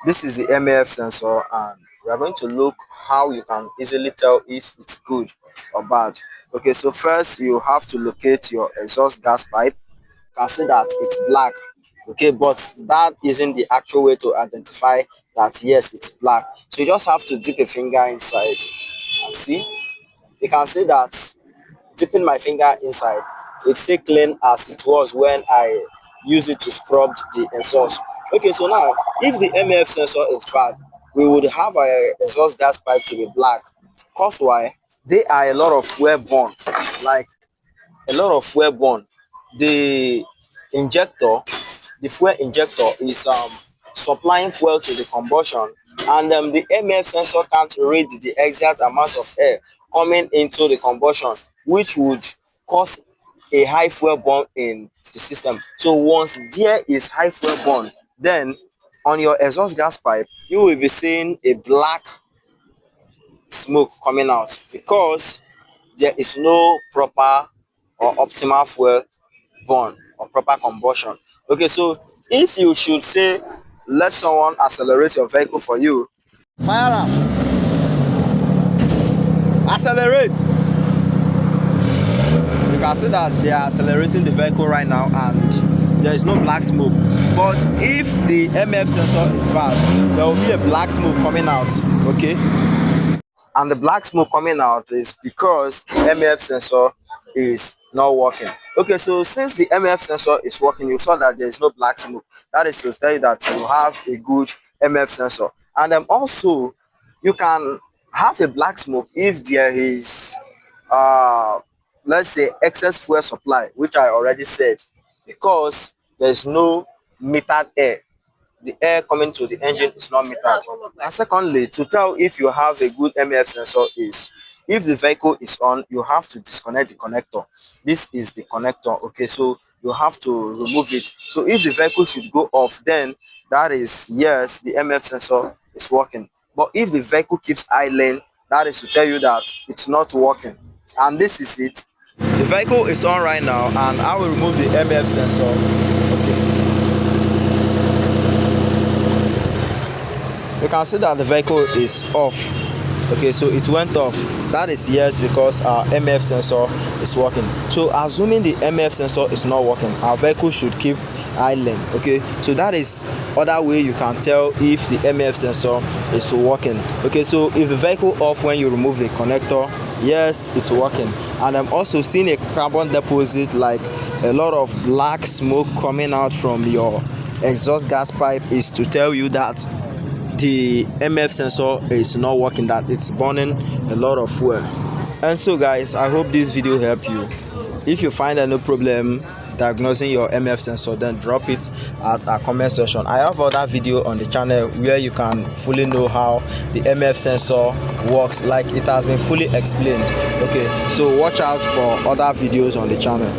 This is the MAF sensor, and we are going to look how you can easily tell if it's good or bad. Okay, so first you have to locate your exhaust gas pipe. You can see that it's black. Okay, but that isn't the actual way to identify that yes, it's black. So you just have to dip a finger inside and see. You can see that dipping my finger inside, it's still clean as it was when I use it to scrub the exhaust. Okay, so now if the MAF sensor is bad, we would have our exhaust gas pipe to be black. Cause why? They are a lot of wear born, like a lot of fuel burn. The injector, the fuel injector is supplying fuel to the combustion, and the MF sensor can't read the exact amount of air coming into the combustion, which would cause a high fuel burn in the system. So once there is high fuel burn, then on your exhaust gas pipe you will be seeing a black smoke coming out because there is no proper or optimal fuel burn or proper combustion. Okay, so if you should say let someone accelerate your vehicle for you, fire am, accelerate. You can see that they are accelerating the vehicle right now and there is no black smoke. But if the MF sensor is bad, there will be a black smoke coming out. Okay, and the black smoke coming out is because the MF sensor is not working. Okay, so since the MF sensor is working, you saw that there is no black smoke. That is to tell you that you have a good MF sensor. And also you can have a black smoke if there is let's say excess fuel supply, which I already said, because there is no metered air. The air coming to the engine is not metered. And secondly, to tell if you have a good MAF sensor is if the vehicle is on, you have to disconnect the connector. This is the connector. Okay, so you have to remove it. So if the vehicle should go off, then that is yes, the MF sensor is working. But if the vehicle keeps idling, that is to tell you that it's not working. And this is it. The vehicle is on right now, and I will remove the MF sensor. Okay. You can see that the vehicle is off. Okay, so it went off. That is yes, because our MF sensor is working. So assuming the MF sensor is not working, our vehicle should keep idling. Okay, so that is other way you can tell if the MF sensor is working. Okay, so if the vehicle off when you remove the connector, yes, it's working. And I'm also seeing a carbon deposit, like a lot of black smoke coming out from your exhaust gas pipe, is to tell you that the MF sensor is not working, that it's burning a lot of fuel. And so guys, I hope this video helped you. If you find any problem diagnosing your MF sensor, then drop it at our comment section. I have other video on the channel where you can fully know how the MF sensor works, like it has been fully explained. Okay, so watch out for other videos on the channel.